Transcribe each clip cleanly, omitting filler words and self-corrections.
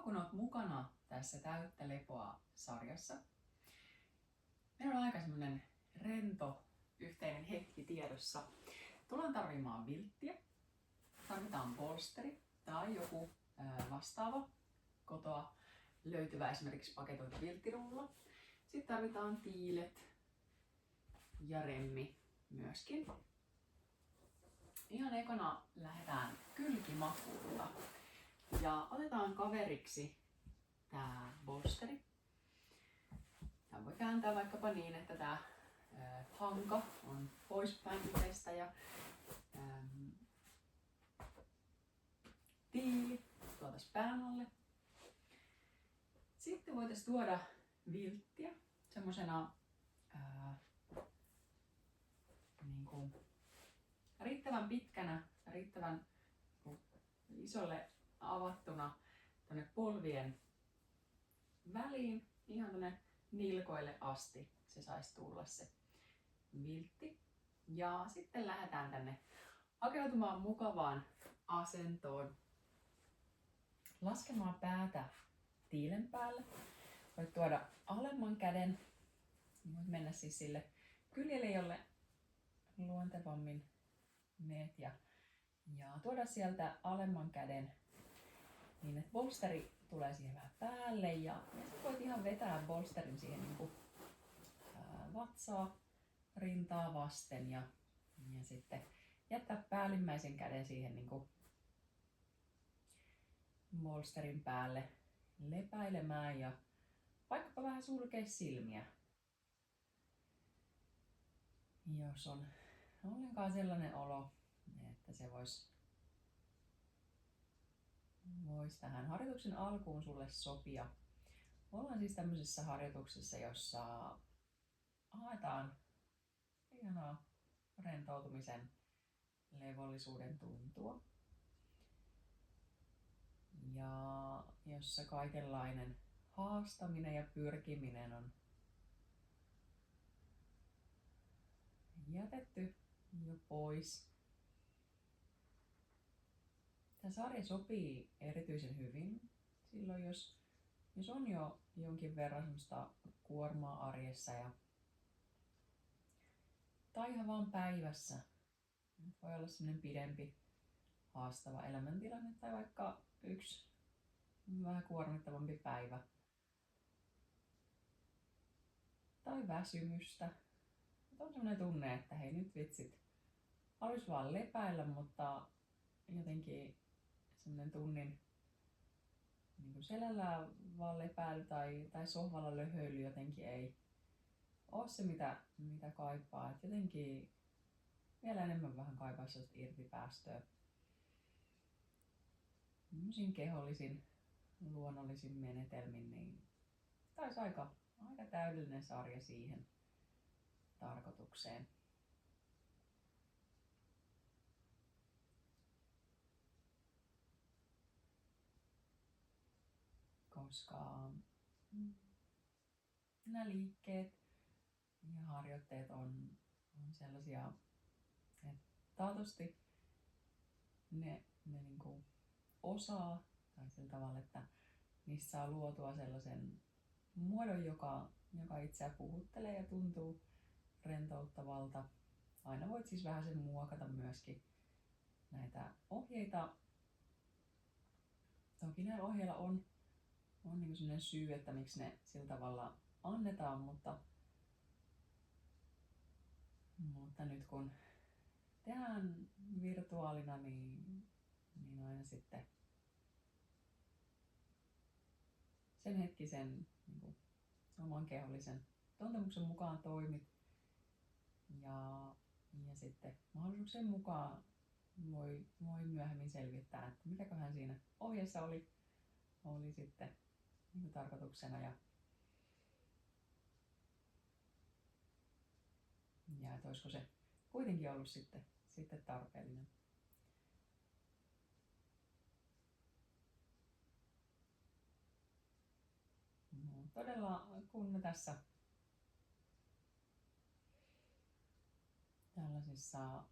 Kiva, kun olet mukana tässä Täyttä lepoa -sarjassa. Meillä on aika semmonen rento yhteinen hetki tiedossa. Tullaan tarvimaan vilttiä, tarvitaan bolsteri tai joku vastaava kotoa löytyvä esimerkiksi paketoitu vilttirulla. Sitten tarvitaan tiilet ja remmi myöskin. Ihan ekana lähdetään kylkimakuulla ja otetaan kaveriksi tää bolsteri. Tää voi kääntää vaikkapa niin, että tää hanka on poispäin yhdestä ja tiili tuotais pään alle. Sitten voitais tuoda vilttiä semmosena niinku riittävän pitkänä, riittävän isolle avattuna tonne polvien väliin, ihan tonne nilkoille asti se saisi tulla se viltti. Ja sitten lähdetään tänne hakeutumaan mukavaan asentoon. Laskemaan päätä tiilen päälle. Voit tuoda alemman käden. Voit mennä siis sille kyljelle, jolle luontevammin meet ja tuoda sieltä alemman käden niin, että bolsteri tulee siihen vähän päälle ja sitten voit ihan vetää bolsterin siihen niin kuin, vatsaa, rintaa vasten ja sitten jättää päällimmäisen käden siihen niin kuin bolsterin päälle lepäilemään ja vaikkapa vähän sulkea silmiä. Jos on ollenkaan sellainen olo, että se vois tähän harjoituksen alkuun sulle sopia. Ollaan siis tämmöisessä harjoituksessa, jossa haetaan ihanaa rentoutumisen, levollisuuden tuntua. Ja jossa kaikenlainen haastaminen ja pyrkiminen on jätetty jo pois. Tämä sarja sopii erityisen hyvin silloin, jos on jo jonkin verran semmoista kuormaa arjessa tai ihan vaan päivässä. Voi olla semmoinen pidempi haastava elämäntilanne tai vaikka yksi vähän kuormittavampi päivä. Tai väsymystä. On semmoinen tunne, että hei nyt vitsit, haluais vaan lepäillä, mutta jotenkin semmoinen tunnin niin kuin selällään vaan lepäily tai sohvalla löhöily jotenkin ei ole se mitä kaipaa. Et jotenkin vielä enemmän vähän kaipaa sellaista irtipäästöä. Tämmöisin kehollisin, luonnollisin menetelmin, niin taisi aika täydellinen sarja siihen tarkoitukseen. Koska nämä liikkeet ja harjoitteet on sellaisia, että taatusti ne niinku osaa tai sillä tavalla, että niissä saa luotua sellaisen muodon, joka itseä puhuttelee ja tuntuu rentouttavalta. Aina voit siis vähän sen muokata myöskin näitä ohjeita. Toki näillä ohjeilla on niin sellainen syy, että miksi ne sillä tavalla annetaan, mutta nyt kun tehdään virtuaalina, niin aina sitten sen hetkisen niin oman kehollisen tuntemuksen mukaan toimit ja sitten mahdollisuuksien mukaan voi myöhemmin selvittää, että mitäköhän siinä ohjeessa oli sitten niin tarkoituksena ja että olisiko se kuitenkin ollut sitten tarpeellinen. No, todella kun me tässä tällaisissa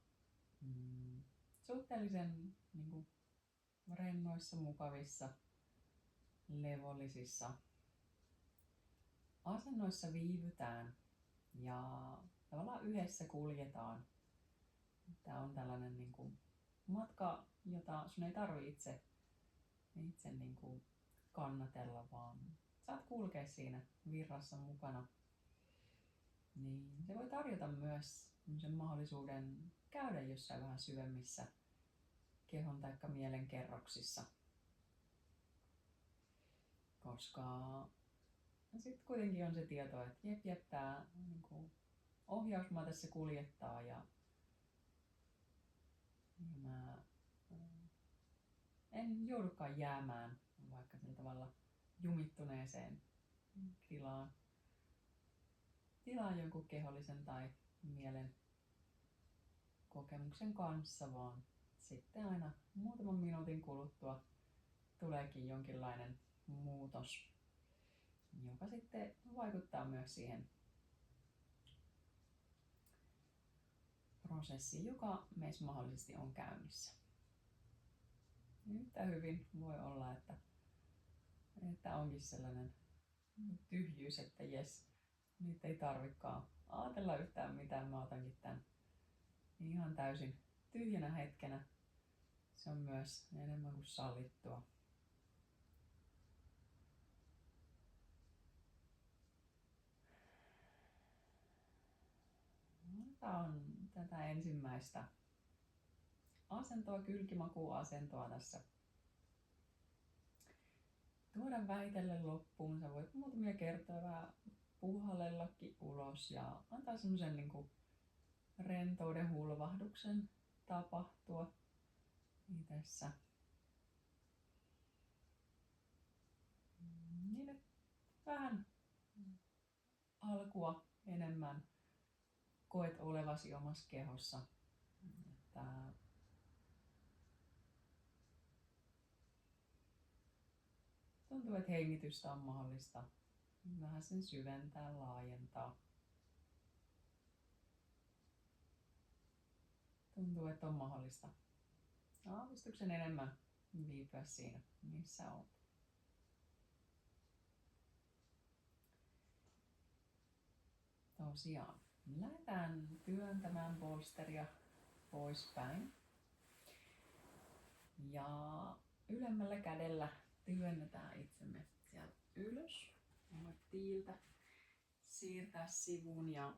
suhteellisen niin kuin rennoissa, mukavissa levollisissa asennoissa viivytään ja tavallaan yhdessä kuljetaan. Tämä on tällainen niin kuin matka, jota sun ei tarvitse itse niin kuin kannatella, vaan saat kulkea siinä virrassa mukana. Niin se voi tarjota myös sen mahdollisuuden käydä jossain vähän syvemmissä kehon tai mielen kerroksissa. Koska sitten kuitenkin on se tieto, että jep, tämä niin ohjausmaa tässä kuljettaa ja mä en joudukaan jäämään vaikka sillä tavalla jumittuneeseen tilaan jonkun kehollisen tai mielen kokemuksen kanssa, vaan sitten aina muutaman minuutin kuluttua tuleekin jonkinlainen muutos, joka sitten vaikuttaa myös siihen prosessiin, joka meissä mahdollisesti on käynnissä. Yhtä hyvin voi olla, että onkin sellainen tyhjyys, että jes, nyt ei tarvikaan ajatella yhtään mitään, mä otankin tämän ihan täysin tyhjänä hetkenä. Se on myös enemmän kuin sallittua. Tämä on tätä ensimmäistä asentoa, kylkimakuasentoa tässä. Tuoda väitellen loppuun. Sä voit muutamia kertoja vähän puhallellakin ulos ja antaa semmoisen niin kuin rentouden hulvahduksen tapahtua itsessä. Niin, että vähän alkua enemmän koet olevasi omassa kehossa. Että tuntuu, että hengitystä on mahdollista vähän sen syventää, laajentaa. Tuntuu, että on mahdollista aavistuksen enemmän viipyä siinä, missä olet. Tosiaan, lähdetään työntämään bolsteria poispäin. Ja ylemmällä kädellä työnnetään itsemme sieltä ylös. Voit tiiltä siirtää sivuun ja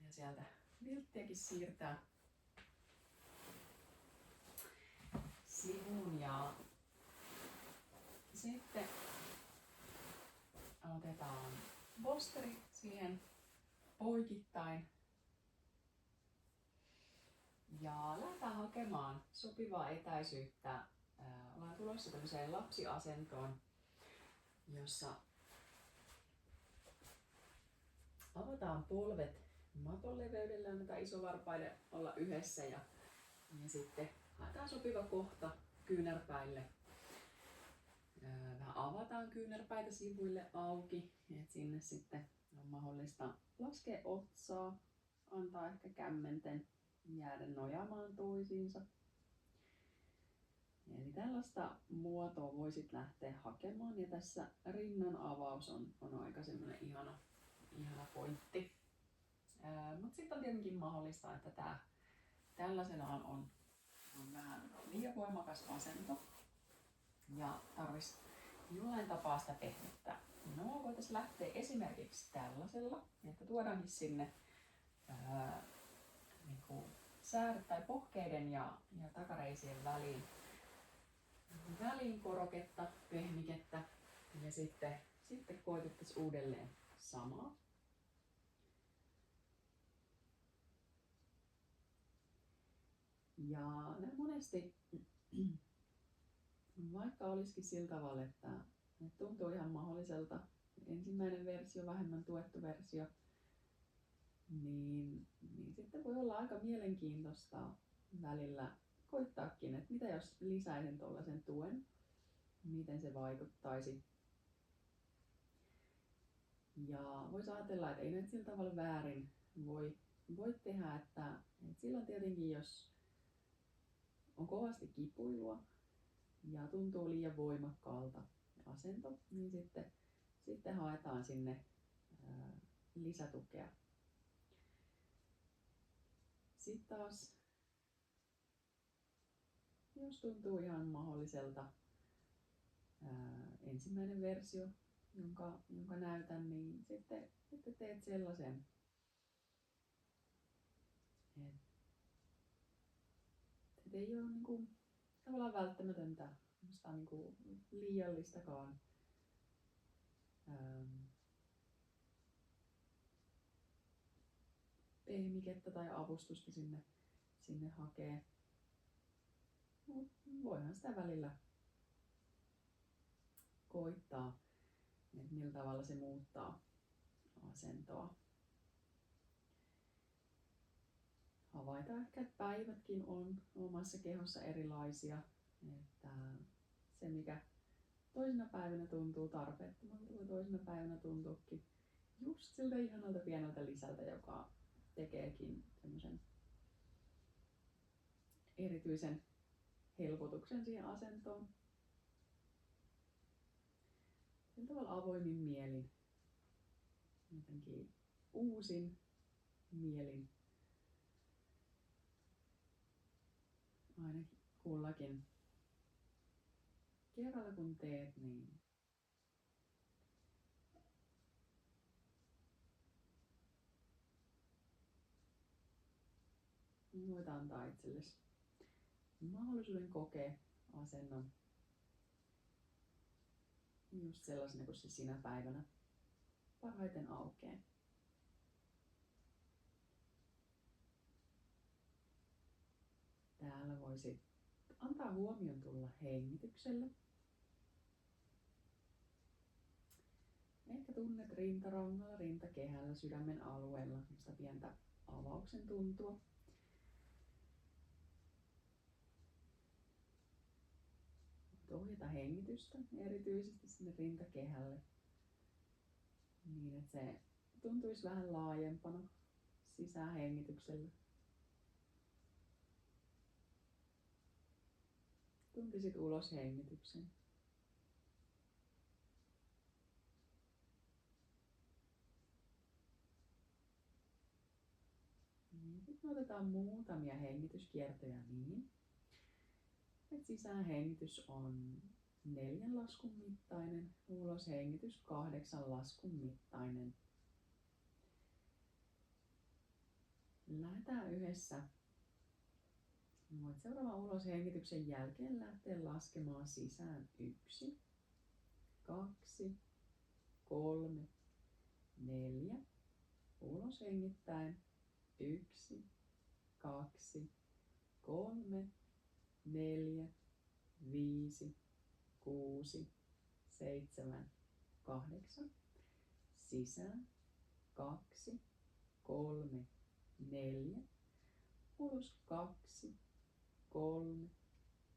sieltä vilttiäkin siirtää sivuun. Ja sitten otetaan bolsteri siihen poikittain. Ja lähdetään hakemaan sopivaa etäisyyttä. Ollaan tulossa tämmöiseen lapsiasentoon, jossa avataan polvet maton leveydellä, annetaan isovarpaiden olla yhdessä ja sitten haetaan sopiva kohta kyynärpäille. Vähän avataan kyynärpäitä sivuille auki, että sinne sitten on mahdollista laskea otsaa, antaa ehkä kämmenten jäädä nojaamaan toisiinsa. Eli tällaista muotoa voisit lähteä hakemaan ja tässä rinnan avaus on aika semmoinen ihana pointti. Mutta sitten on tietenkin mahdollista, että tämä tällaisenaan on vähän liian voimakas asento ja tarvitsisi jollain tapaa sitä pehmittää. No, voitaisiin lähteä esimerkiksi tällaisella, että tuodaankin sinne niin sääret tai pohkeiden ja takareisien väliin koroketta, pehmikettä ja sitten koitettaisiin uudelleen samaa. Ja monesti, vaikka olisikin sillä tavalla, että tuntuu ihan mahdolliselta, ensimmäinen versio, vähemmän tuettu versio, niin sitten voi olla aika mielenkiintoista välillä koittaakin, että mitä jos lisäisin tuollaisen tuen, miten se vaikuttaisi. Ja voisi ajatella, että ei nyt sillä tavalla väärin voi tehdä, että silloin tietenkin jos on kovasti kipuilua ja tuntuu liian voimakkaalta, asento, niin sitten haetaan sinne lisätukea. Sitten taas, jos tuntuu ihan mahdolliselta ensimmäinen versio, jonka näytän, niin sitten teet sellaisen, että ei ole niinku tavallaan välttämätöntä niinku liiallistakaan pehmikettä tai avustusta sinne hakee. Mut voihan sitä välillä koittaa, että millä tavalla se muuttaa asentoa. Havaita ehkä, että päivätkin on omassa kehossa erilaisia. Että se, mikä toisena päivänä tuntuu tarpeettomalta, voi toisena päivänä tuntuukin just siltä ihanalta pieneltä lisältä, joka tekeekin semmoisen erityisen helpotuksen siihen asentoon. Sillä tavalla avoimin mielin, jotenkin uusin mielin. Aina kullakin kerralla kun teet, niin voit antaa itsellesi mahdollisuuden kokea asennon just sellaisena kuin se sinä päivänä parhaiten aukeaa. Täällä voisit antaa huomion tulla hengitykselle. Ehkä tunnet rintarangalla, rintakehällä, sydämen alueella sitä pientä avauksen tuntua. Ohjata hengitystä erityisesti sinne rintakehälle niin, että se tuntuisi vähän laajempana sisähengityksellä. Tuntisit ulos hengityksen. Sitten otetaan muutamia hengityskiertoja niin, että sisäänhengitys on 4 laskun mittainen, uloshengitys 8 laskun mittainen. Lähdetään yhdessä. Voit seuraavan uloshengityksen jälkeen lähteä laskemaan sisään 1, 2, 3, 4. Ulos hengittäen 1, 2, 3, 4, 5, 6, 7, 8. Sisään 2, 3, 4. Ulos 2, 3,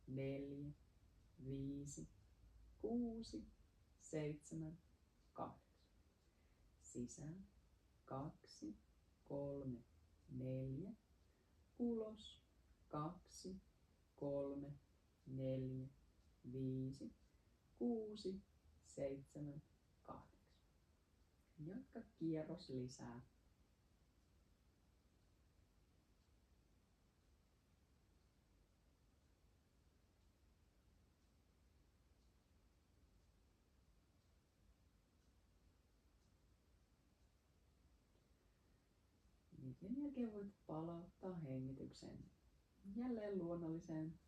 4, 5, 6, 7, 8. Sisään 2, 3, 4. Ulos 2, 3, 4, 5, 6, 7, 8. Jatka kierros lisää. Sen jälkeen voit palauttaa hengityksen jälleen luonnolliseen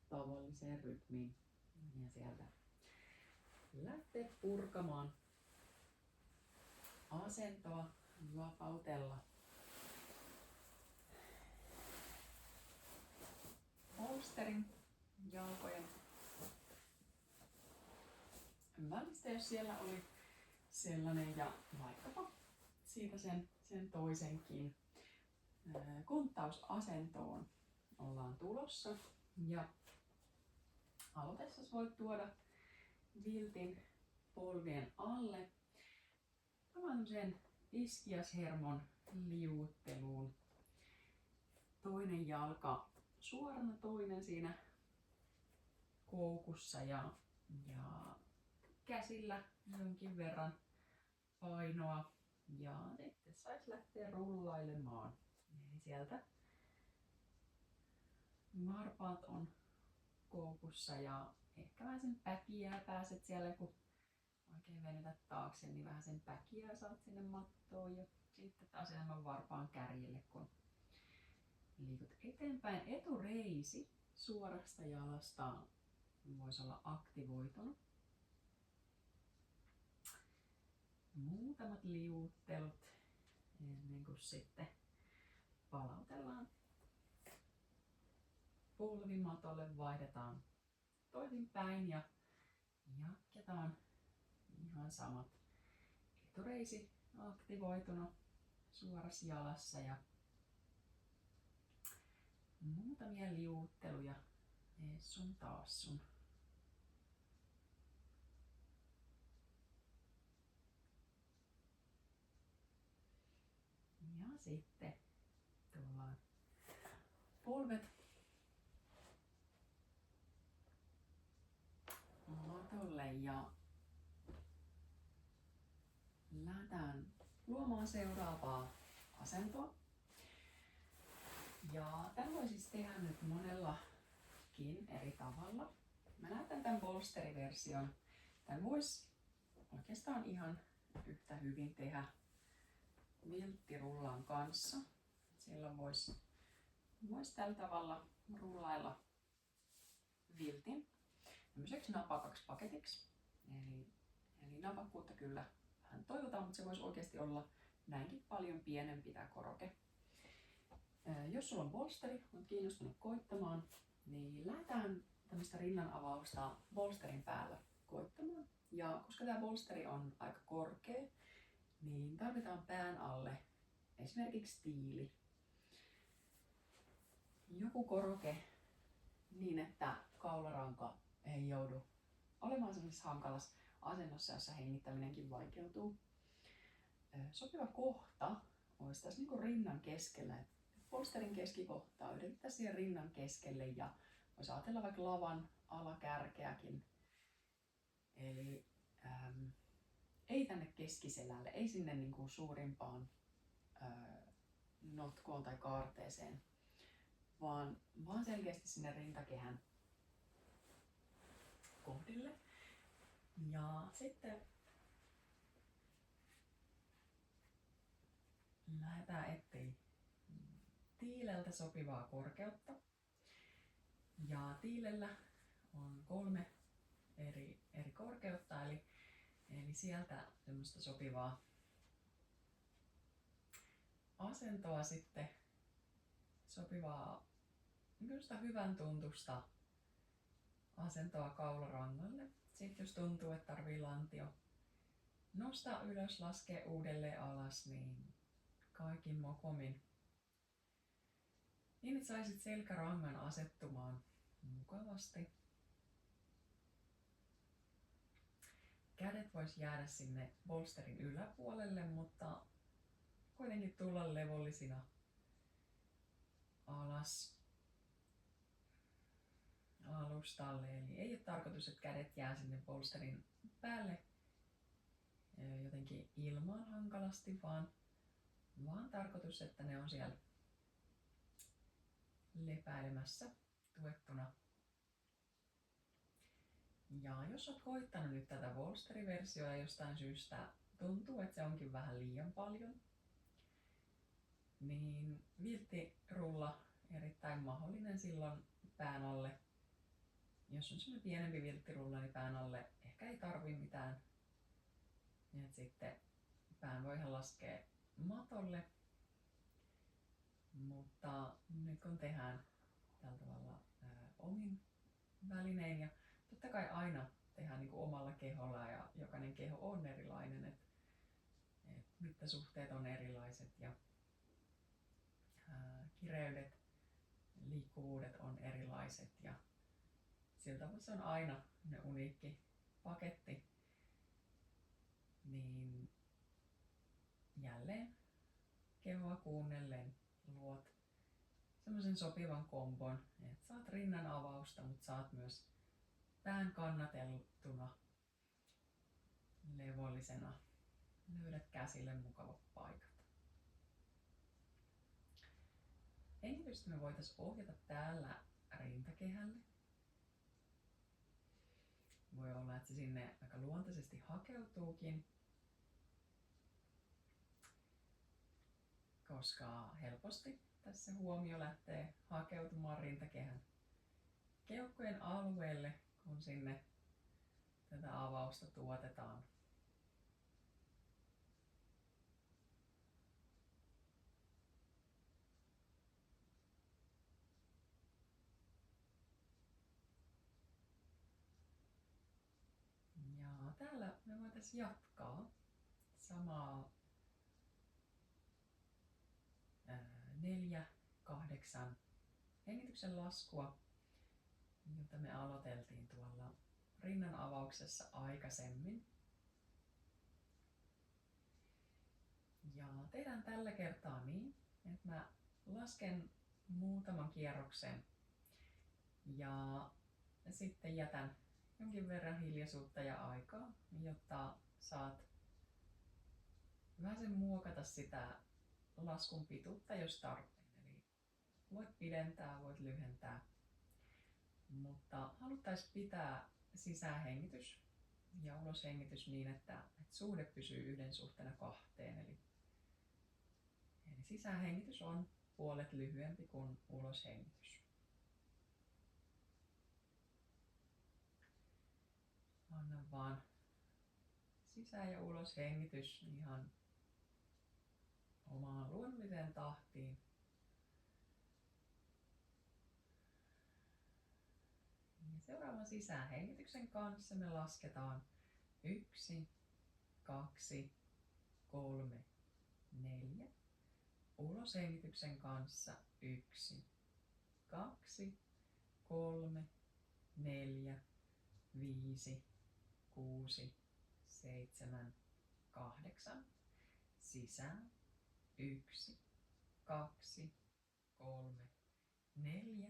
tavalliseen rytmiin ja sieltä lähteä purkamaan asentoa, vapautella polsterin jalkojen välistä, jos siellä oli sellainen, ja vaikkapa siitä sen toisenkin. Konttausasentoon ollaan tulossa, ja aloitessa voit tuoda viltin polvien alle sen iskiashermon liuutteluun. Toinen jalka suorana, toinen siinä koukussa, ja käsillä jonkin verran painoa ja sitten saisi lähteä rullailemaan. Eli sieltä varpaat on koukussa ja ehkä vähän sen päkiää pääset siellä, kun oikein venytät taakse, niin vähän sen päkiää saat sinne mattoon ja sitten taas enemmän varpaan kärjelle, kun liikut eteenpäin. Etureisi suorasta jalasta voisi olla aktivoitunut. Muutamat liuuttelut ennen kuin sitten palautellaan polvimatolle, vaihdetaan toisinpäin ja jatketaan ihan samat. Etureisi aktivoitunut suorassa jalassa ja muutamia liuutteluja ees sun taas sun. Ja sitten tullaan polvet matolle ja lähdetään luomaan seuraavaa asentoa. Ja tämän voi siis tehdä nyt monellakin eri tavalla. Mä näytän tämän bolsteriversion. Tämän voisi oikeastaan ihan yhtä hyvin tehdä vilttirullan kanssa. Silloin voisi tällä tavalla rullailla viltin tämmöiseksi napakaksi paketiksi. Eli napakkuutta kyllä vähän toivotaan, mutta se voisi oikeasti olla näinkin paljon pienempi tämä koroke. Jos sulla on bolsteri, olet kiinnostunut koittamaan, niin lähdetään tämmöistä rinnan avausta bolsterin päällä koittamaan. Ja koska tämä bolsteri on aika korkea, niin tarvitaan pään alle esimerkiksi tiili. Joku koroke niin, että kaularanka ei joudu olemaan sellaisessa hankalassa asennossa, jossa hengittäminenkin vaikeutuu. Sopiva kohta olisi tässä niin rinnan keskellä. Bolsterin keskikohtaa yritetään siihen rinnan keskelle ja voisi ajatella vaikka lavan alakärkeäkin. Eli ei tänne keskiselälle, ei sinne niin kuin suurimpaan notkoon tai kaarteeseen, vaan selkeästi sinne rintakehän kohdille. Ja sitten lähdetään etsiä tiileltä sopivaa korkeutta. Ja tiilellä on 3 eri korkeutta, eli sieltä semmoista sopivaa asentoa sitten, sopivaa hyvän tuntusta asentoa kaularangalle. Sitten jos tuntuu, että tarvii lantio nostaa ylös, laskee uudelleen alas, niin kaikin mokomin. Niin, että saisit selkärangan asettumaan mukavasti. Kädet vois jäädä sinne bolsterin yläpuolelle, mutta kuitenkin tulla levollisina alas alustalle. Eli ei ole tarkoitus, että kädet jää sinne bolsterin päälle jotenkin ilmaan hankalasti, vaan tarkoitus, että ne on siellä lepäilemässä tuettuna. Ja jos olet koittanut nyt tätä bolsteriversiota ja jostain syystä tuntuu, että se onkin vähän liian paljon, niin vilttirulla erittäin mahdollinen silloin pään alle. Jos on semmoinen pienempi vilttirulla, niin pään alle ehkä ei tarvii mitään. Ja sitten pään voi ihan laskea matolle. Mutta nyt kun tehdään tällä tavalla omin välinein ja totta kai aina tehdään niin kuin omalla keholla ja jokainen keho on erilainen, että mittasuhteet on erilaiset ja kireydet, liikkuvuudet on erilaiset ja siltä se on aina ne uniikki paketti, niin jälleen kehoa kuunnellen luot semmoisen sopivan kombon, että saat rinnan avausta, mutta saat myös pään kannateltuna levollisena. Löydät käsille mukavat paikat. Hengitystä me voitaisiin ohjata täällä rintakehälle. Voi olla, että se sinne aika luontaisesti hakeutuukin, koska helposti tässä huomio lähtee hakeutumaan rintakehän keuhkojen alueelle, kun sinne tätä avausta tuotetaan. Ja täällä me voitaisiin jatkaa samaa 4-8 hengityksen laskua, jota me aloiteltiin tuolla rinnan avauksessa aikaisemmin. Ja tehdään tällä kertaa niin, että mä lasken muutaman kierroksen ja sitten jätän jonkin verran hiljaisuutta ja aikaa, jotta saat vähän muokata sitä laskun pituutta, jos tarpeen. Eli voit pidentää, voit lyhentää, mutta haluttaisiin pitää sisäänhengitys ja uloshengitys niin, että suhde pysyy 1:2. Eli sisäänhengitys on puolet lyhyempi kuin uloshengitys. Anna vaan sisään- ja uloshengitys ihan omaan luonnolliseen tahtiin. Ja seuraavan sisäänhengityksen kanssa me lasketaan 1, 2, 3, 4. Uloshengityksen kanssa 1, 2, 3, 4, 5, 6, 7, 8. Sisään 1, 2, 3, 4.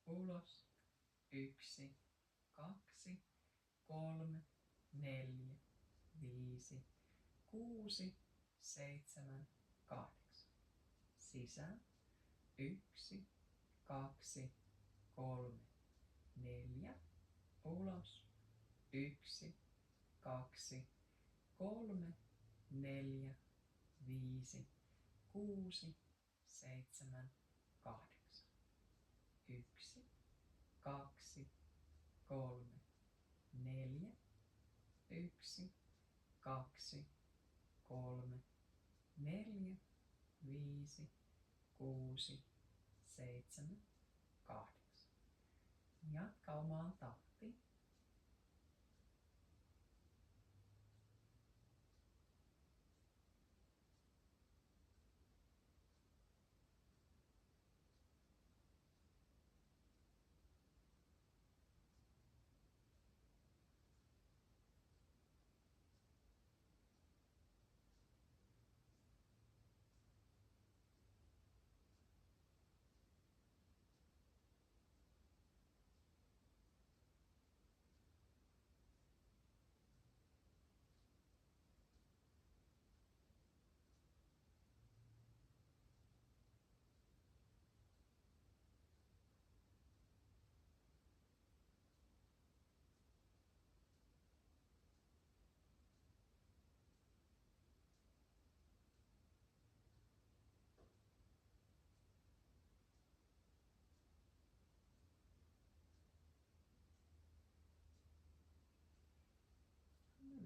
Ulos 1, 2, 3, 4, 5, 6, 7, 8. Sisään 1, 2, 3, 4. Ulos 1, 2, 3, 4, 5, 6, 7, 8. 1, 2, 3, 4. 1, 2, 3, 4, 5, 6, 7, 8. Jatka omaan tahtiin.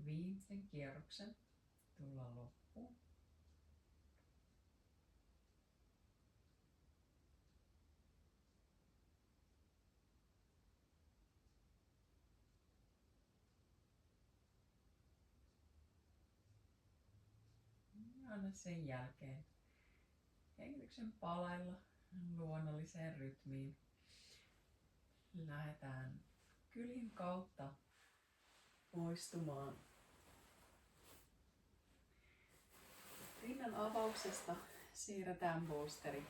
Viimeisen kierroksen tullaan loppuun. Ja anna sen jälkeen hengityksen palailla luonnolliseen rytmiin. Lähdetään kyljen kautta poistumaan rinnan avauksesta. Siirretään boosteri.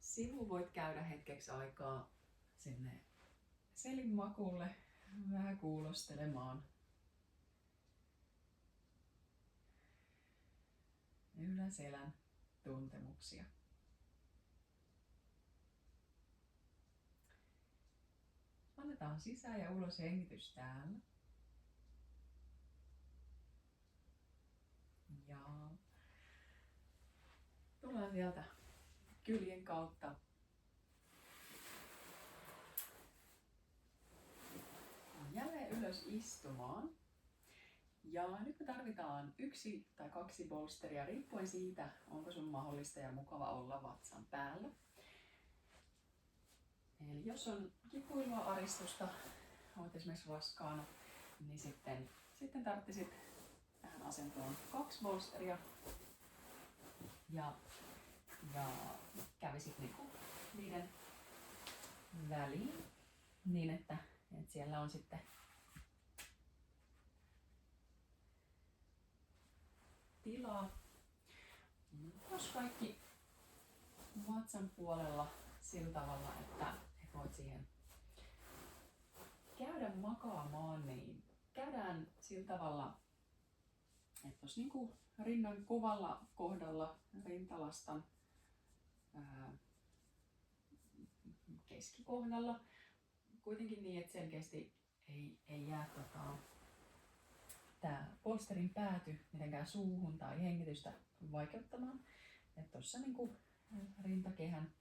Sivu voit käydä hetkeksi aikaa sinne selin makuulle vähän kuulostelemaan yläselän tuntemuksia. Annetaan sisään ja ulos hengitys täällä. Ja tullaan sieltä kyljen kautta jälleen ylös istumaan. Ja nyt me tarvitaan 1 tai 2 bolsteria, riippuen siitä, onko sun mahdollista ja mukava olla vatsan päällä. Eli jos on kipuilua, aristusta, olet esimerkiksi raskaana, niin sitten tarvitsisit tähän asentoon 2 bolsteria ja kävisit niiden väliin niin, että siellä on sitten tilaa. Jos kaikki vatsan puolella sillä tavalla, että voit siihen käydä makaamaan, niin käydään sillä tavalla, että tuossa niinku rinnan kovalla kohdalla rintalastan keskikohdalla, kuitenkin niin, että selkeästi ei jää tää bolsterin pääty mitenkään suuhun tai hengitystä vaikeuttamaan. Että tuossa niinku rintakehän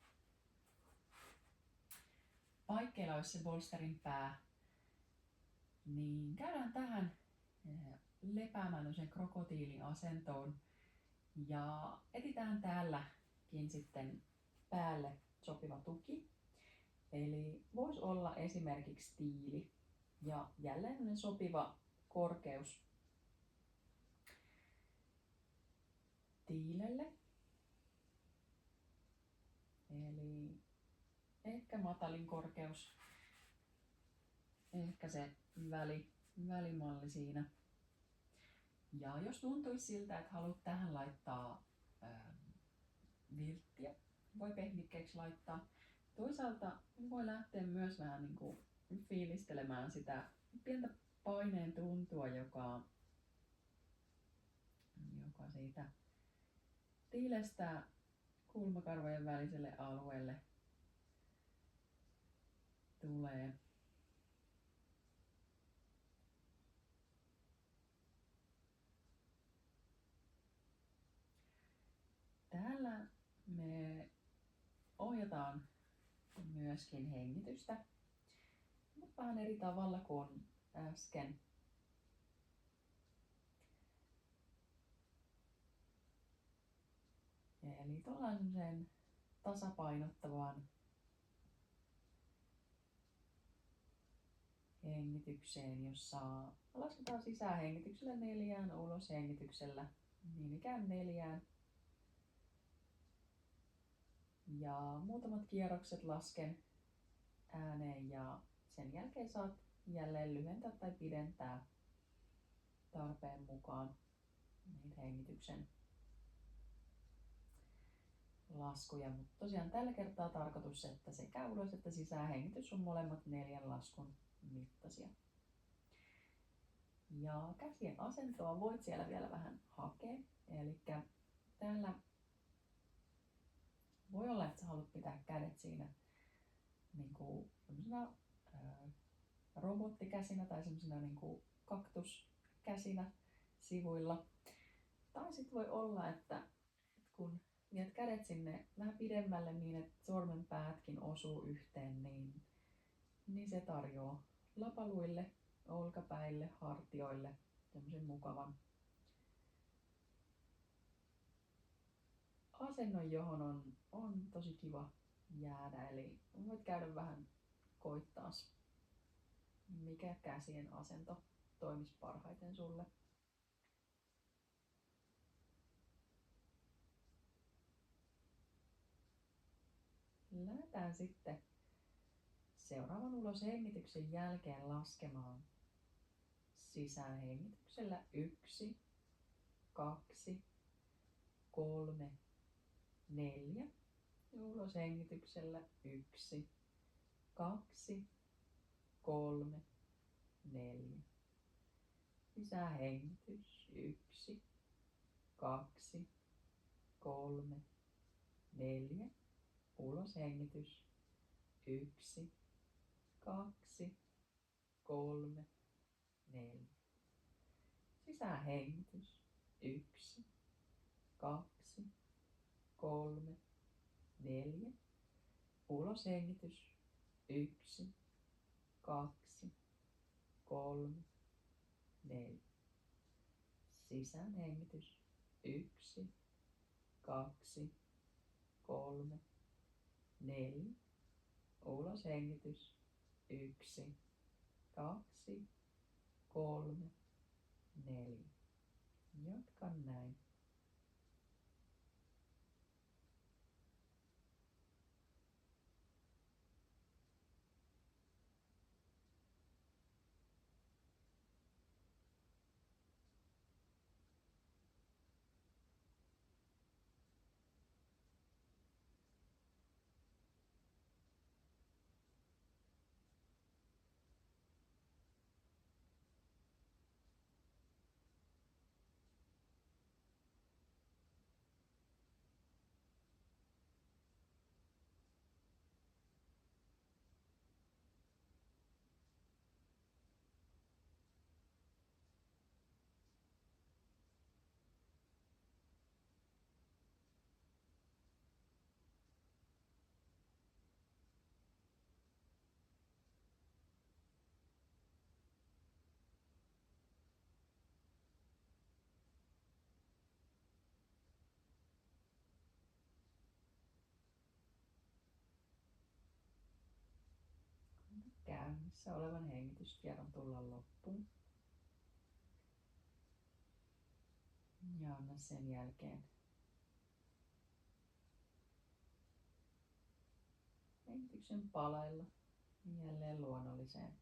paikkeilla olisi se bolsterin pää, niin käydään tähän lepäämään sen krokotiiliasentoon ja etsitään täälläkin sitten päälle sopiva tuki. Eli voisi olla esimerkiksi tiili ja jälleen sopiva korkeus tiilelle. Eli ehkä matalin korkeus, ehkä se välimalli siinä. Ja jos tuntuisi siltä, että haluat tähän laittaa vilttiä, voi pehmikkeeksi laittaa. Toisaalta voi lähteä myös vähän niin kuin fiilistelemään sitä pientä paineen tuntua, joka siitä tiilestä kulmakarvojen väliselle alueelle tulee. Täällä me ohjataan myöskin hengitystä, mutta vähän eri tavalla kuin äsken. Eli tuollaisen tasapainottavaan hengitykseen, jossa lasketaan sisään hengityksellä 4, ulos hengityksellä niin ikään 4. Ja muutamat kierrokset lasken ääneen ja sen jälkeen saat jälleen lyhentää tai pidentää tarpeen mukaan niitä hengityksen laskuja. Mutta tosiaan tällä kertaa tarkoitus, että sekä ulos että sisään hengitys on molemmat 4 laskun mittaisia. Ja käsien asentoa voit siellä vielä vähän hakea. Eli täällä voi olla, että sä haluat pitää kädet siinä niin kuin robottikäsinä tai semmoisena niin kuin kaktuskäsinä sivuilla. Tai sitten voi olla, että kun viet kädet sinne vähän pidemmälle niin, että sormenpäätkin osuu yhteen, niin se tarjoaa lapaluille, olkapäille, hartioille tämmöisen mukavan asennon, johon on tosi kiva jäädä. Eli voit käydä vähän koittaa, mikä käsien asento toimisi parhaiten sulle. Lähdetään sitten seuraavan ulos hengityksen jälkeen laskemaan sisään hengityksellä 1, 2, 3, 4 ja ulos hengityksellä 1, 2, 3, 4. Sisähengitys. 1, 2, 3, 4. Uloshengitys. 1, 2, 3, 4. Sisähengitys. 1, 2, 3, 4. Uloshengitys. 1, 2, 3, 4. Sisäänhengitys. 1, 2, 3, 4. Uloshengitys. 1, 2, 3, 4. Jatka näin. Käynnissä olevan hengityskierron tulla loppuun. Ja anna sen jälkeen hengityksen palailla jälleen luonnolliseen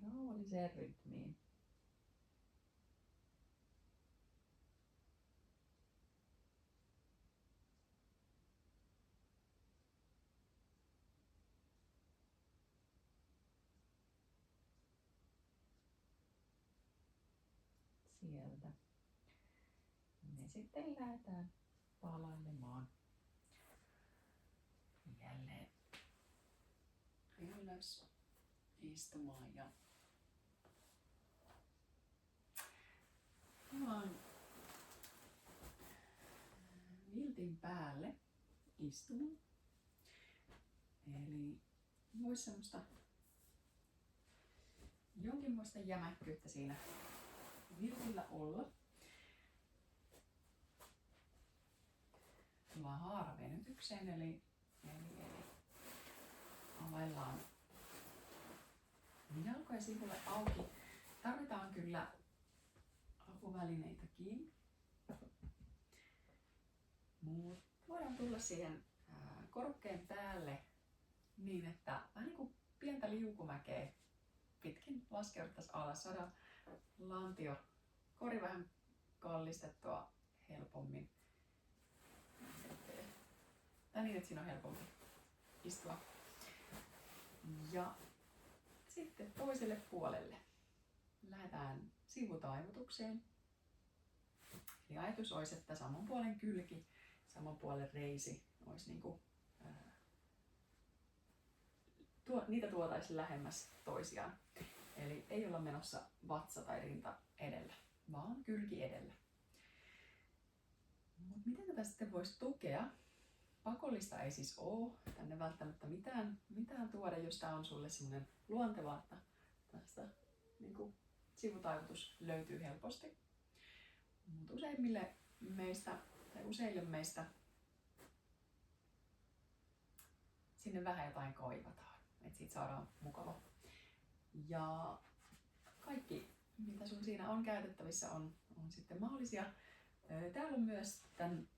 rauhalliseen rytmiin. Sieltä me sitten lähdetään palailemaan jälleen ylös istumaan ja vaan viltin päälle istumaan. Eli voisi semmoista jonkinlaista jämäkkyyttä siinä viltillä olla. Tullaan haaravenytykseen, eli availlaan jalkoja sivulle auki. Tarvitaan kyllä apuvälineitäkin. Mutta voidaan tulla siihen korkkeen päälle niin, että vähän niin kuin pientä liukumäkeä pitkin laskeuduttaisiin alas. Saadaan lantio, kori vähän kallistettua helpommin. Tai niin, että siinä on helpompi istua. Ja sitten toiselle puolelle lähdetään sivutaivutukseen. Eli ajatus olisi, että saman puolen kylki, saman puolen reisi olisi niin kuin, niitä tuotaisiin lähemmäs toisiaan. Eli ei olla menossa vatsa tai rinta edellä, vaan kylki edellä. Mut miten tätä sitten voisi tukea? Pakollista ei siis ole tänne välttämättä mitään tuoda, jos tämä on sulle semmoinen luonteva, että tästä niin kuin sivutaivutus löytyy helposti. Mutta useille meistä sinne vähän jotain kaivataan, että siitä saadaan mukava. Ja kaikki, mitä sun siinä on käytettävissä, on sitten mahdollisia. Täällä on myös tämän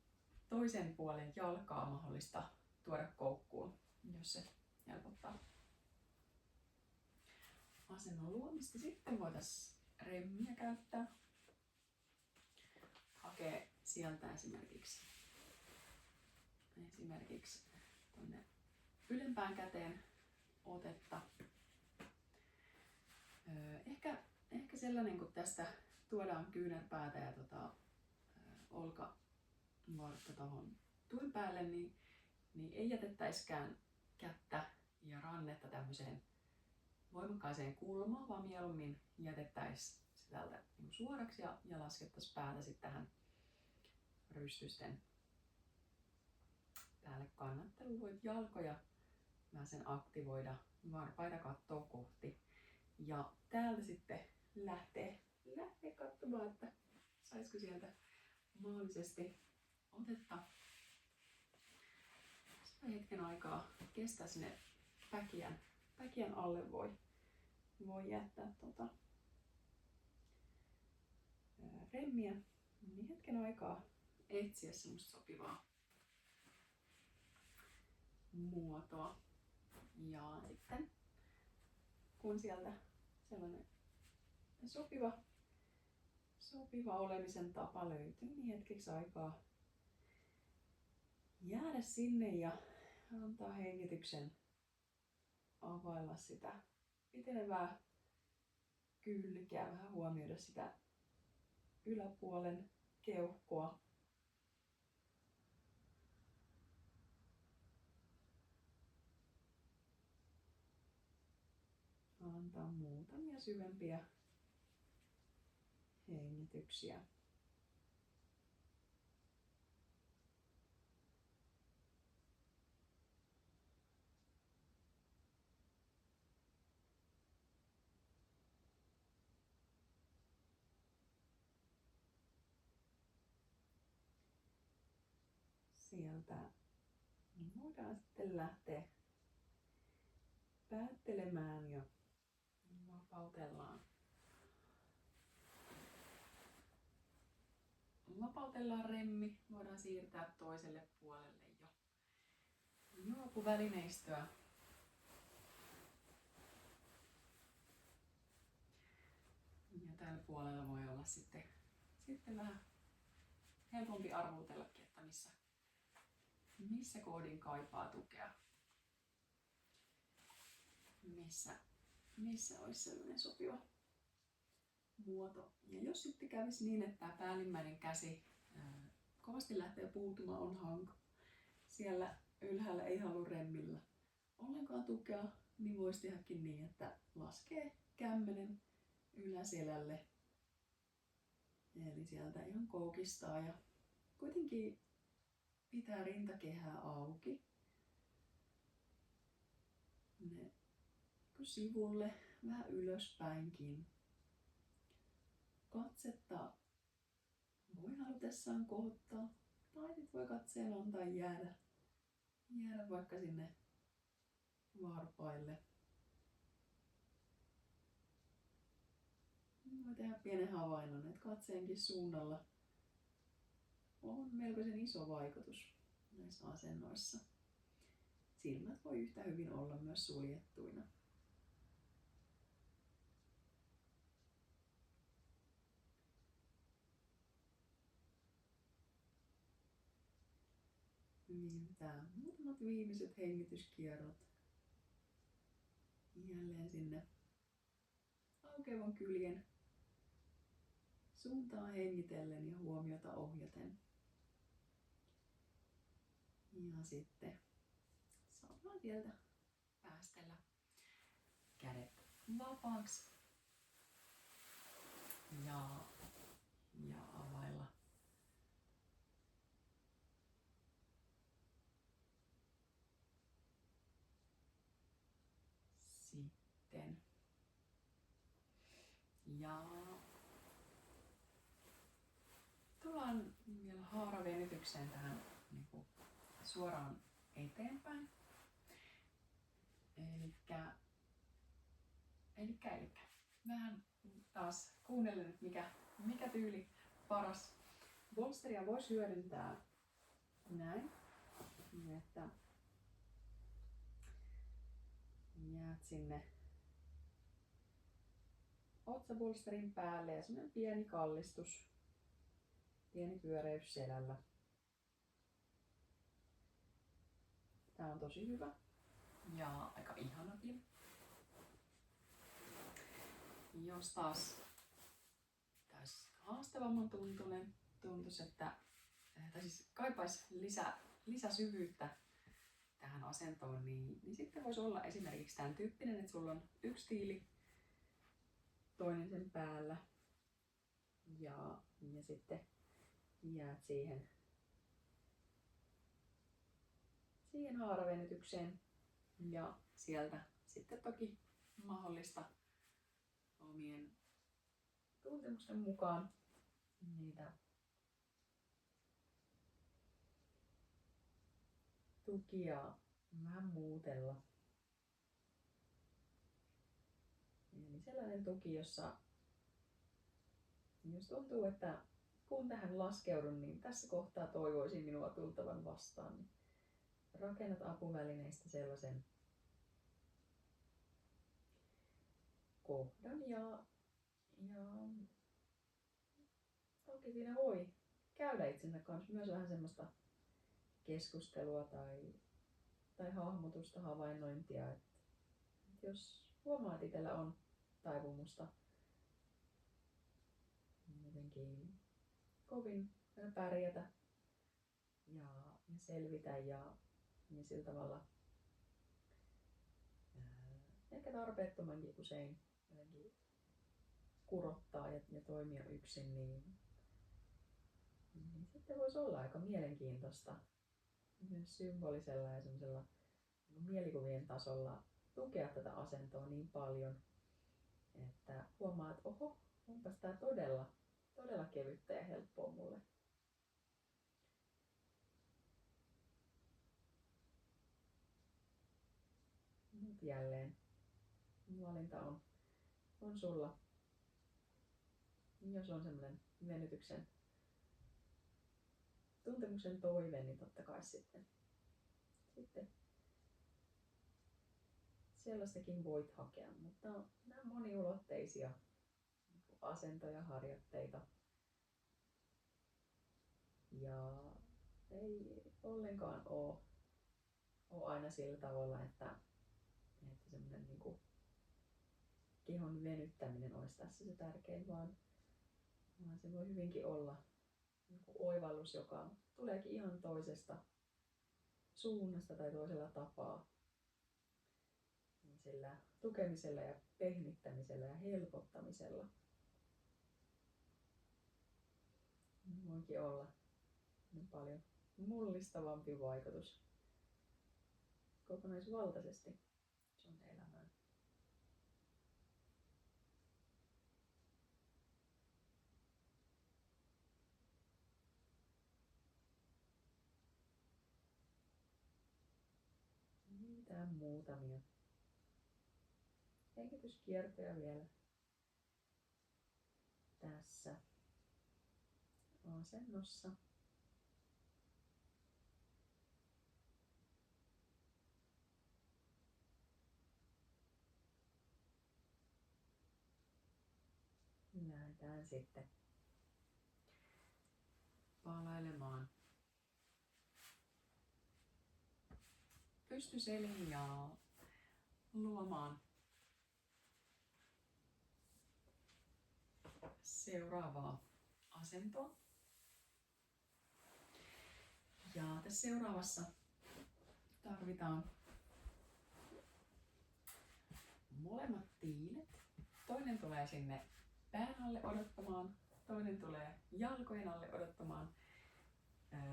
toisen puolen jalkaa mahdollista tuoda koukkuun, jos se helpottaa asennon luomista. Sitten voitaisiin remmiä käyttää. Hakee sieltä esimerkiksi tuonne ylempään käteen otetta Ehkä sellainen, kun tästä tuodaan kyynärpäätä ja olkavartta tuohon tuen päälle, niin ei jätettäiskään kättä ja rannetta tämmöiseen voimakkaaseen kulmaan, vaan mieluummin jätettäisiin se täältä suoraksi ja laskettaisiin päätä sitten tähän rystysten päälle kannatteluun. Voit jalkoja vähän sen aktivoida, varpaita kattoo kohti. Ja täältä sitten lähtee katsomaan, että saisiko sieltä mahdollisesti otetta. Sitä hetken aikaa kestää sinne päkiän alle voi jättää remmiä. Niin hetken aikaa etsiä semmoista sopivaa muotoa. Ja sitten kun sieltä sellainen sopiva olemisen tapa löytyy, niin hetkeksi aikaa jäädä sinne ja antaa hengityksen availla sitä pitenevää kylkeä, vähän huomioida sitä yläpuolen keuhkoa. Antaa muutamia syvempiä hengityksiä. Sieltä voidaan sitten lähteä päättelemään ja vapautellaan remmi. Voidaan siirtää toiselle puolelle jo apuvälineistöä. Ja tällä puolella voi olla sitten vähän helpompi arvuutellakin, että missä kohdin kaipaa tukea. Missä olisi sellainen sopiva muoto. Ja jos sitten kävisi niin, että tämä päällimmäinen käsi kovasti lähtee puutumaan, on hanka. Siellä ylhäällä ei halua remmillä ollenkaan tukea, niin voisi tehdäkin niin, että laskee kämmenen yläselälle. Eli sieltä ihan koukistaa ja kuitenkin pitää rintakehää auki. Ne sivulle, vähän ylöspäinkin. Katsetta voi halutessaan kohottaa, tai sitten voi katseen antaa jäädä vaikka sinne varpaille. Voi tehdä pienen havainnon, että katseenkin suunnalla on melkoisen iso vaikutus näissä asennoissa. Silmät voi yhtä hyvin olla myös suljettuina. Viivytään muutamat viimeiset hengityskierrot. Jälleen sinne aukeavan kyljen suuntaan hengitellen ja huomiota ohjaten. Ja sitten saadaan sieltä päästellä kädet vapaaksi ja availla sitten. Ja tullaan vielä haaravenytykseen tähän niin suoraan eteenpäin. Elikkä. Vähän taas kuunnellen, että mikä tyyli paras. Bolsteria voisi hyödyntää näin, että jäät sinne otsabolsterin päälle ja semmoinen pieni kallistus, pieni pyöreys selällä. Tää on tosi hyvä ja aika ihanakin. Jos taas haastavamman tuntuisi, että tai siis kaipaisi lisäsyvyyttä tähän asentoon, niin sitten voisi olla esimerkiksi tämän tyyppinen, että sulla on yksi tiili, toinen sen päällä ja sitten jäät siihen haaravenytykseen ja sieltä sitten toki mahdollista omien tuntemusten mukaan niitä tukia vähän muutella. Eli sellainen tuki, jossa jos tuntuu, että kun tähän laskeudun, niin tässä kohtaa toivoisin minua tultavan vastaan, niin rakennat apuvälineistä sellaisen kohdan ja toki siinä voi käydä itsensä kanssa myös vähän semmoista keskustelua tai hahmotusta, havainnointia. Että jos huomaa, että itsellä on taipumusta jotenkin kovin pärjätä ja selvitä ja sillä tavalla ehkä tarpeettomankin usein jotenkin kurottaa ja toimia yksin, niin sitten voisi olla aika mielenkiintoista myös symbolisella ja semmoisella mielikuvien tasolla tukea tätä asentoa niin paljon, että huomaa, että oho, onpas tää todella kevyttä ja helppoa mulle. Nyt jälleen valinta on sulla. Jos on semmoinen venytyksen tuntemuksen toive, niin totta kai sitten sellaistakin voit hakea, mutta nämä on moniulotteisia asentoja, harjoitteita. Ja ei ollenkaan ole aina sillä tavalla, että semmoinen niin kuin kehon venyttäminen olisi tässä se tärkein, vaan se voi hyvinkin olla oivallus, joka tuleekin ihan toisesta suunnasta tai toisella tapaa. Sillä tukemisella ja pehmittämisellä ja helpottamisella voikin olla niin paljon mullistavampi vaikutus kokonaisvaltaisesti sun elämään. Mitään muutamia hengityskiertoja vielä tässä asennossa. Lähdetään sitten palailemaan pystyselin ja luomaan seuraavaa asentoa. Ja tässä seuraavassa tarvitaan molemmat tiilet. Toinen tulee sinne pään alle odottamaan, toinen tulee jalkojen alle odottamaan.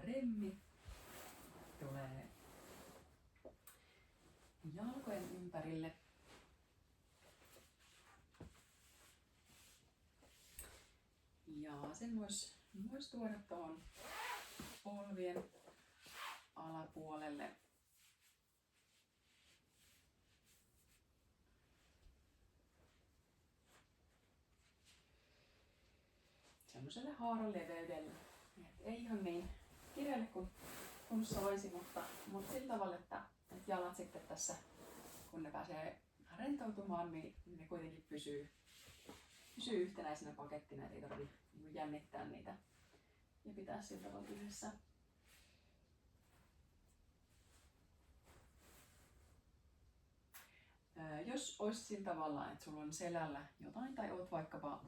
Remmi tulee jalkojen ympärille. Ja sen vois tuoda tuohon polvien alapuolelle. Semmoiselle haaraleveydelle. Ei ihan niin kireelle kun saisi, mutta sillä tavalla, että jalat sitten tässä, kun ne pääsee rentoutumaan, niin ne kuitenkin pysyy yhtenäisenä pakettina, ei tarvitse jännittää niitä ja pitää sillä tavalla yhdessä. Jos olisi sillä tavalla, että sulla on selällä jotain tai oot vaikkapa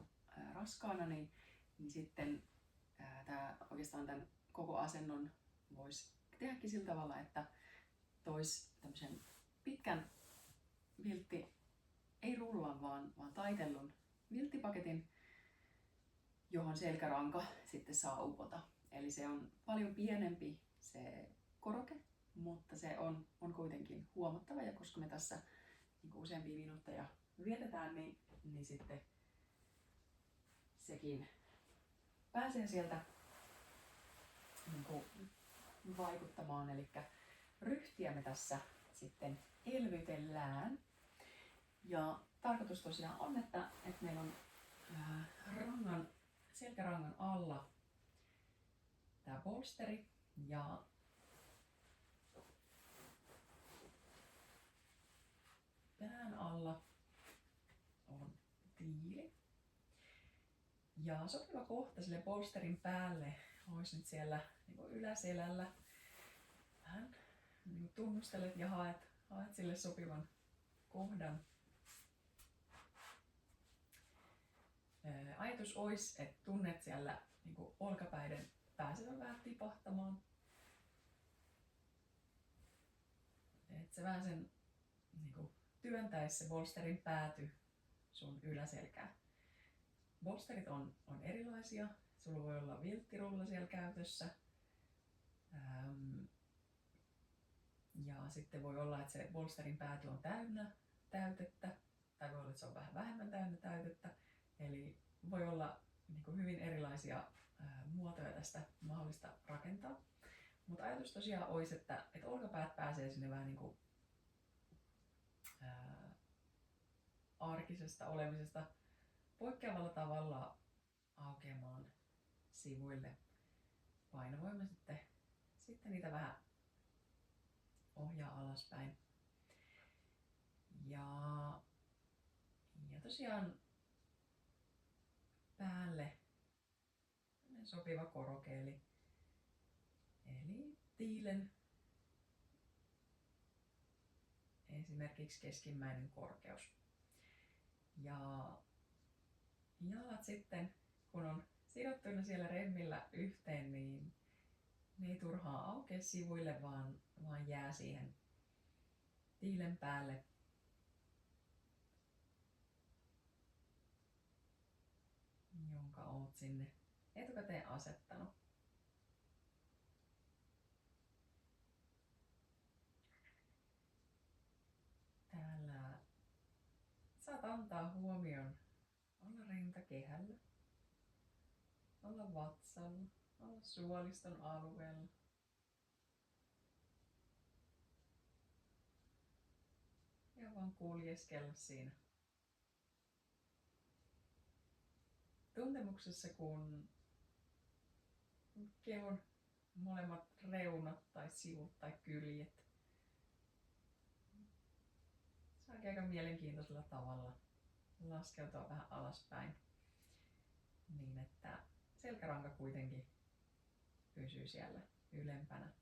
raskaana, niin sitten oikeastaan tämän koko asennon voisi tehdäkin sillä tavalla, että toisi tämmöisen pitkän ei rullan, vaan taitellun vilttipaketin, johon selkäranka sitten saa upota. Eli se on paljon pienempi se koroke, mutta se on kuitenkin huomattava, ja koska me tässä niin useampia minuutteja vietetään, niin sitten sekin pääsee sieltä niin kuin vaikuttamaan. Eli ryhtiä me tässä sitten elvytellään. Ja tarkoitus tosiaan on, että meillä on selkärangan alla tämä bolsteri ja pään alla on tiili. Ja sopiva kohta sille bolsterin päälle olisi nyt siellä niin kuin yläselällä. Vähän niin tunnustelet ja haet sille sopivan kohdan. Ajatus olisi, että tunnet siellä niin kuin olkapäiden pääsevän vähän tipahtamaan. Että se vähän sen niin kuin työntäisi se bolsterin pääty sun yläselkää. Bolsterit on erilaisia. Sulla voi olla vilttirulla siellä käytössä. Ja sitten voi olla, että se bolsterin pääty on täynnä täytettä. Tai voi olla, että se on vähän vähemmän täynnä täytettä. Eli voi olla niin kuin hyvin erilaisia muotoja tästä mahdollista rakentaa. Mutta ajatus tosiaan olisi, että olkapäät pääsee sinne vähän niin kuin arkisesta olemisesta poikkeavalla tavalla aukeamaan sivuille. Painovoima sitten niitä vähän ohjaa alaspäin. Ja tosiaan päälle sopiva koroke, eli tiilen esimerkiksi keskimmäinen korkeus. Ja jalat sitten, kun on sidottuina siellä remmillä yhteen, niin ne ei turhaan aukea sivuille, vaan jää siihen tiilen päälle. Jonka oot sinne etukäteen asettanut. Täällä saat antaa huomion olla rintakehällä, olla vatsalla, olla suoliston alueella. Ja vaan kuljeskella siinä tuntemuksessa, kun kehon molemmat reunat tai sivut tai kyljet saakin aika mielenkiintoisella tavalla laskeutua vähän alaspäin, niin että selkäranka kuitenkin pysyy siellä ylempänä.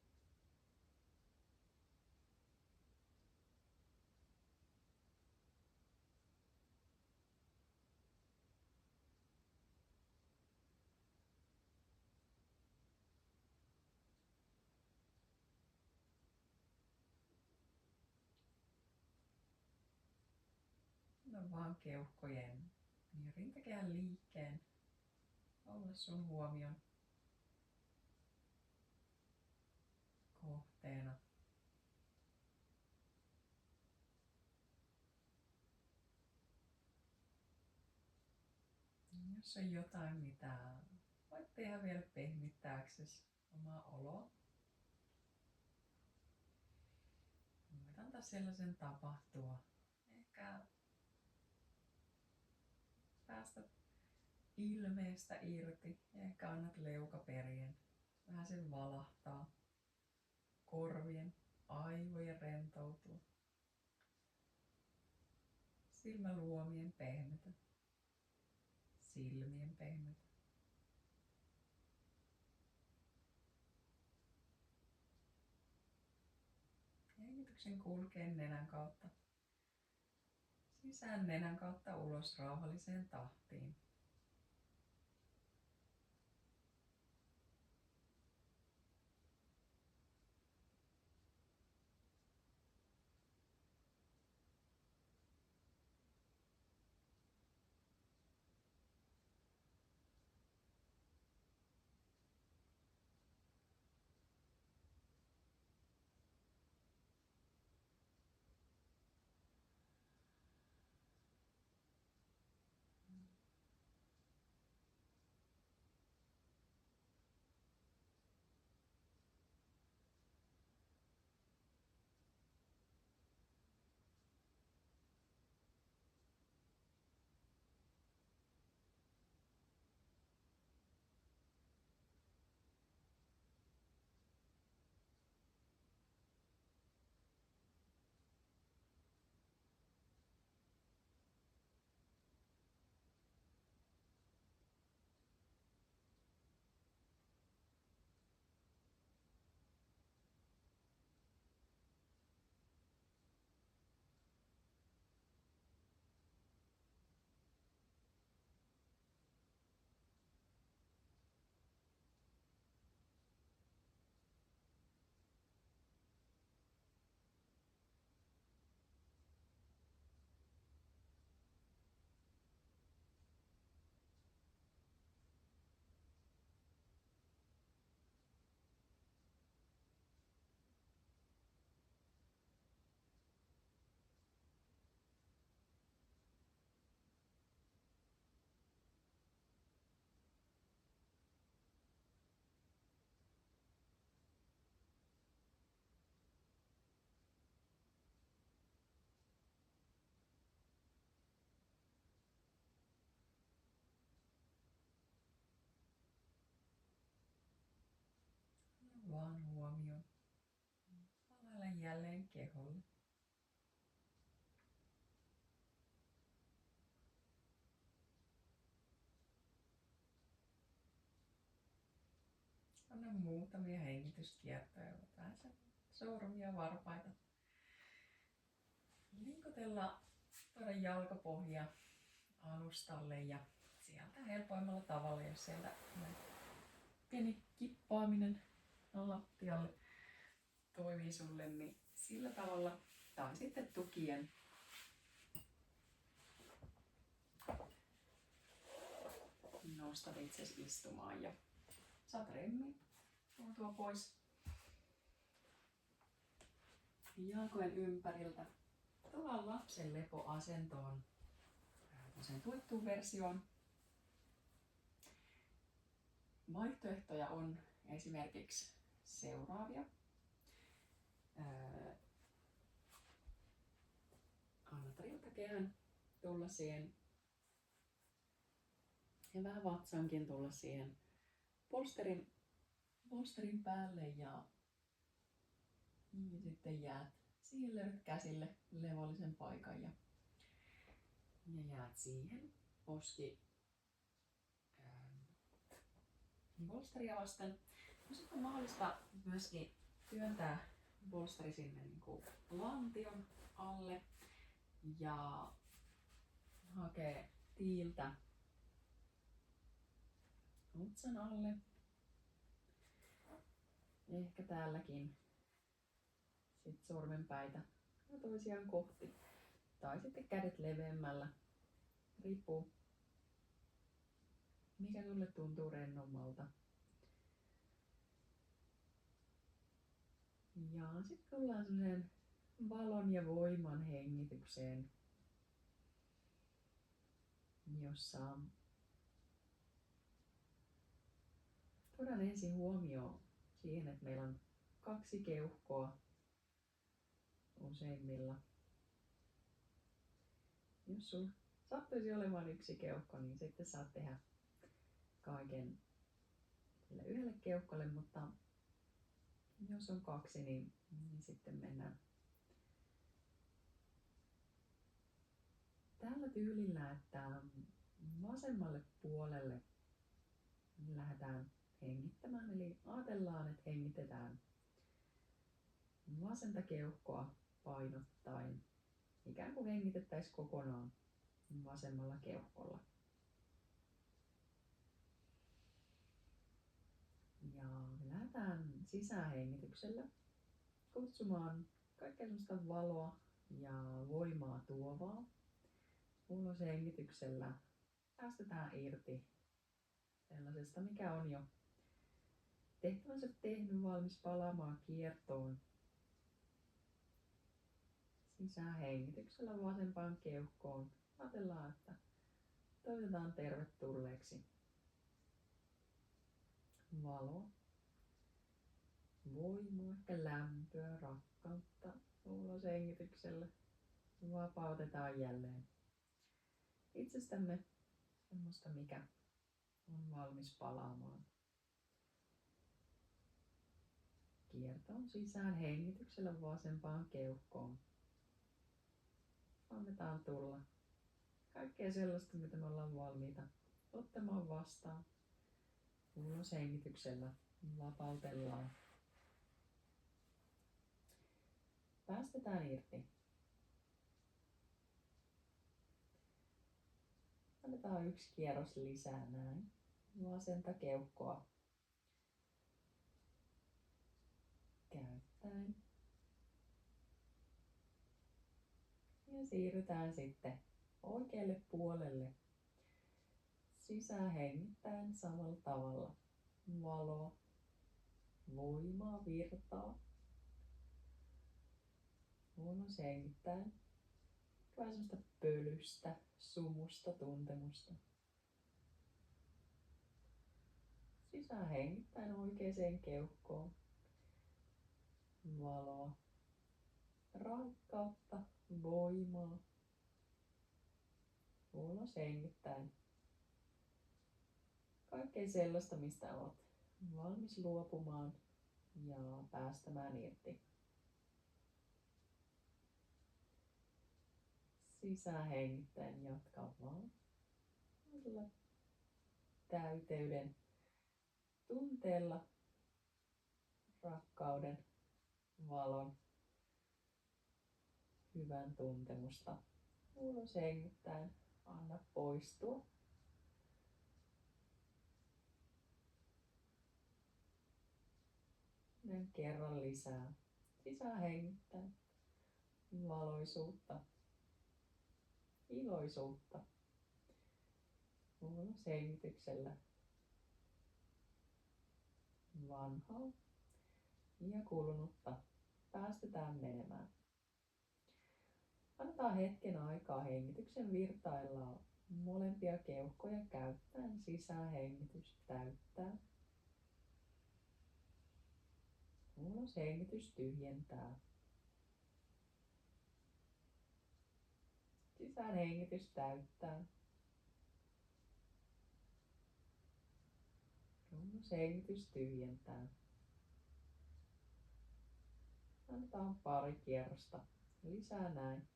No vaan keuhkojen ja rintakehän liikkeen olla sun huomion kohteena. Jos on jotain, mitä voit tehdä vielä pehmittääksesi omaa oloa, voit antaa sellaisen tapahtua. Ehkä päästä ilmeestä irti ja ehkä annat leukaperien vähän sen valahtaa. Korvien, aivojen rentoutua. Silmäluomien pehmetä. Silmien pehmetä. Hengityksen kulkee nenän kautta Sisään nenän kautta ulos rauhalliseen tahtiin. Vaan huomio. Palailla jälleen keholle. Anna muutamia hengityskiertoja. Vähän sormia, varpaita. Liikutella tuoda jalkapohja alustalle ja sieltä helpoimmalla tavalla, jos sieltä pieni kippaaminen lattialle toimii sulle, niin sillä tavalla. Tai sitten tukien nostat itsesi istumaan ja saat remmin tuotua pois jalkojen ympäriltä. Tullaan lapsen lepoasentoon, sen tuettuun versioon. Vaihtoehtoja on esimerkiksi seuraavia. Annat rintakehän tulla siihen ja vähän vatsankin tulla siihen polsterin päälle ja sitten jäät siihen, löydät käsille levollisen paikan ja jäät siihen poski polsteria vasten. No sitten on mahdollista myöskin työntää polsteri sinne niin kuin lantion alle ja hakee tiiltä otsan alle. Ehkä täälläkin sit sormenpäitä toisiaan kohti tai sitten kädet leveämmällä. Riippuu mikä sulle tuntuu rennommalta. Ja sitten tullaan sellaiseen valon ja voiman hengitykseen, jossa tuodaan ensin huomioon siihen, että meillä on 2 keuhkoa useimmilla. Jos sulla sattuisi olemaan 1 keuhko, niin sitten saat tehdä kaiken sille 1 keuhkolle, mutta jos on 2, niin sitten mennään tällä tyylillä, että vasemmalle puolelle lähdetään hengittämään. Eli ajatellaan, että hengitetään vasenta keuhkoa painottaen ikään kuin hengitettäisiin kokonaan vasemmalla keuhkolla. Ja lähdetään sisäänhengityksellä kutsumaan kaikkea sellaista valoa ja voimaa tuovaa. Uloshengityksellä päästetään irti sellaisesta, mikä on jo tehtävänsä tehnyt, valmis palaamaan kiertoon. Sisäänhengityksellä vasempaan keuhkoon ajatellaan, että toivotetaan tervetulleeksi valoa, voimaa, ehkä lämpöä, rakkautta. Uloshengityksellä vapautetaan jälleen itsestämme semmoista, mikä on valmis palaamaan kiertoon sisään hengityksellä vasempaan keuhkoon. Annetaan tulla kaikkea sellaista, mitä me ollaan valmiita ottamaan vastaan. Uloshengityksellä vapautellaan. Päästetään irti. Annetaan yksi kierros lisää näin. Vasenta keuhkoa käyttäen. Ja siirrytään sitten oikealle puolelle. Sisään hengittäen samalla tavalla. Valoa, voimaa, virtaa. Ulos hengittäen. Vähän semmoista pölystä, sumusta tuntemusta. Sisään hengittäen oikeaan keuhkoon. Valoa, rakkautta, voimaa. Ulos hengittäen. Kaikkea sellaista, mistä olet valmis luopumaan ja päästämään irti. Sisään hengittäen jatka vaan täyteyden tunteella, rakkauden, valon, hyvän tuntemusta. Ulos hengittäen anna poistua. Ja kerran lisää. Sisään hengittäen valoisuutta, iloisuutta. Ulos hengityksellä vanhaa ja kulunutta päästetään menemään. Annetaan hetken aikaa hengityksen virtailla molempia keuhkoja käyttäen. Sisäänhengitys täyttää. Ulos hengitys tyhjentää. Sisäänhengitys täyttää. Ulos hengitys tyhjentää. Annetaan pari kierrosta lisää näin.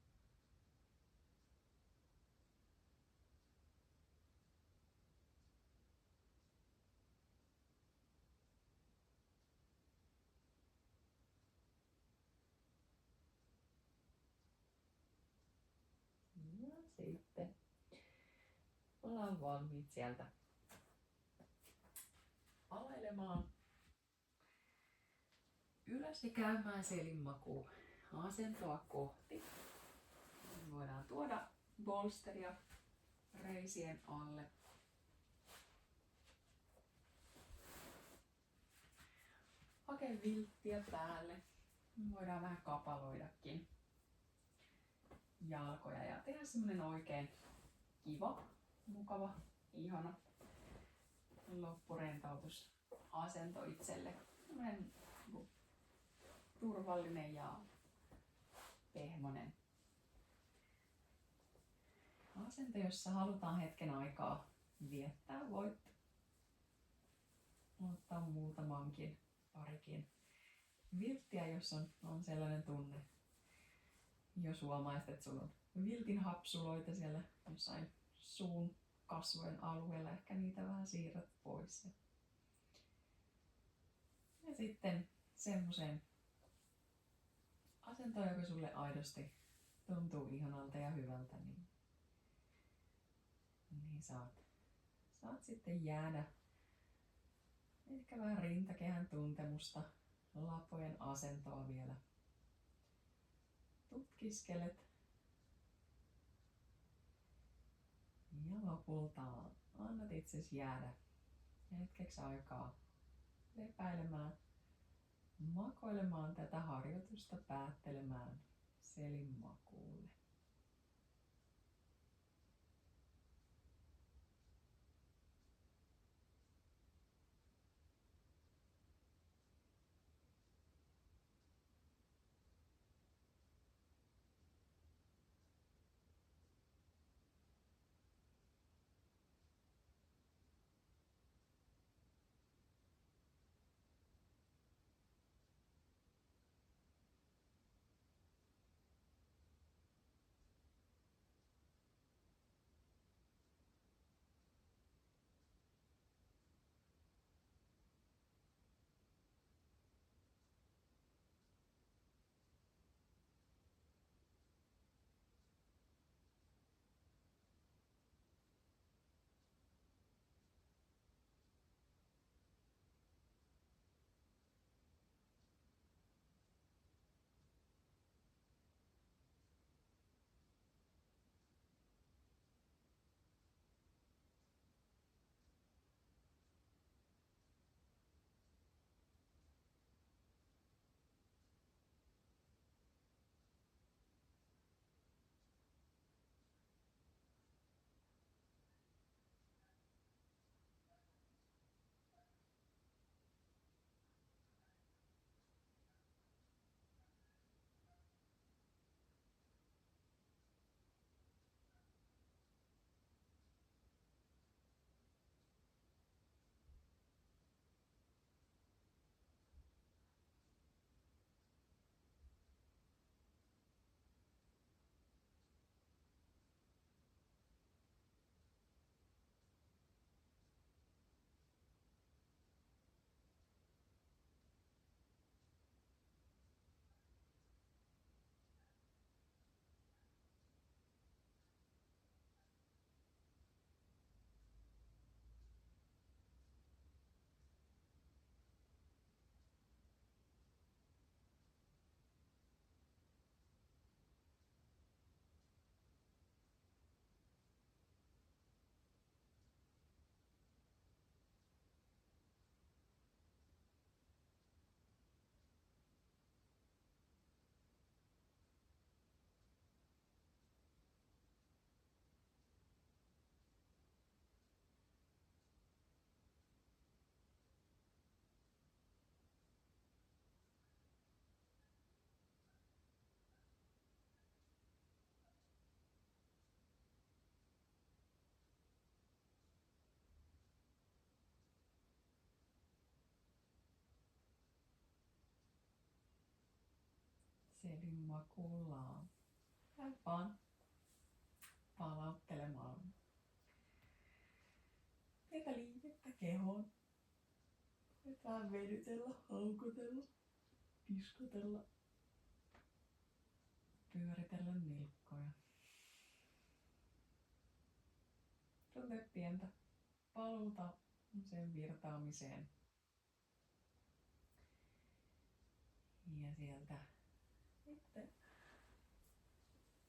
Ja sitten ollaan valmiit sieltä alailemaan ylös ja käymään selinmakuun asentoa kohti. Voidaan tuoda bolsteria reisien alle. Hakea vilttiä päälle. Voidaan vähän kapaloidakin jalkoja ja tehdä semmonen oikein kiva, mukava, ihana loppurentoutusasento itselle. Semmonen turvallinen ja pehmonen asento, jossa halutaan hetken aikaa viettää. Voit ottaa muutamankin, parikin vilttiä, jos on sellainen tunne. Jos huomaisit, että sulla on viltin hapsuloita siellä jossain suun kasvojen alueella, ehkä niitä vähän siirrät pois. Ja sitten semmoiseen asentoon, joka sulle aidosti tuntuu ihanalta ja hyvältä, niin saat sitten jäädä ehkä vähän rintakehän tuntemusta, lapojen asentoa vielä tutkiskelet. Ja lopulta annat itsesi jäädä hetkeksi aikaa lepäilemään, makoilemaan tätä harjoitusta, päättelemään selinmakuulle. Selinmakuullaan. Käy vaan palauttelemaan pientä liikettä kehoon. Voit vähän venytellä, haukotella, kiskotella, pyöritellä nilkkoja. Tunne pientä paluuta sen virtaamiseen. Ja sieltä sitten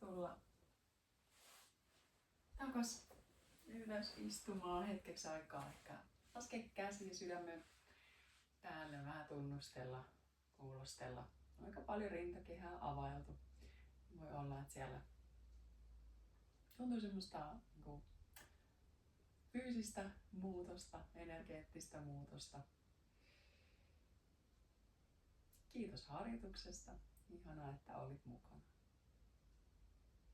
tulla takas ylös istumaan hetkeksi aikaa. Ehkä laske käsi sydämen päälle, vähän tunnustella, kuulostella. Aika paljon rintakehää availtu. Voi olla, että siellä tuntuu semmoista niin fyysistä muutosta, energeettistä muutosta. Kiitos harjoituksesta. Ihanaa, että olit mukana.